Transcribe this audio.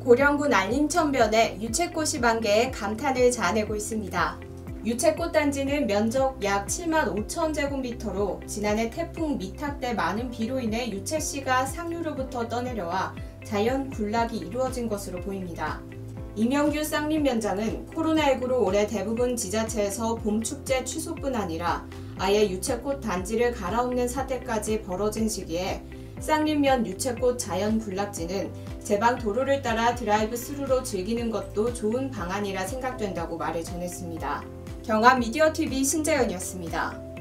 고령군 알림천변에 유채꽃이 만개해 감탄을 자아내고 있습니다. 유채꽃 단지는 면적 약 7만 5천 제곱미터로 지난해 태풍 미탁 때 많은 비로 인해 유채씨가 상류로부터 떠내려와 자연 군락이 이루어진 것으로 보입니다. 이명규 쌍림위원장은 코로나19로 올해 대부분 지자체에서 봄축제 취소뿐 아니라 아예 유채꽃 단지를 갈아엎는 사태까지 벌어진 시기에 쌍림면 유채꽃 자연 군락지는 제방 도로를 따라 드라이브 스루로 즐기는 것도 좋은 방안이라 생각된다고 말을 전했습니다. 경암미디어TV 신재현이었습니다.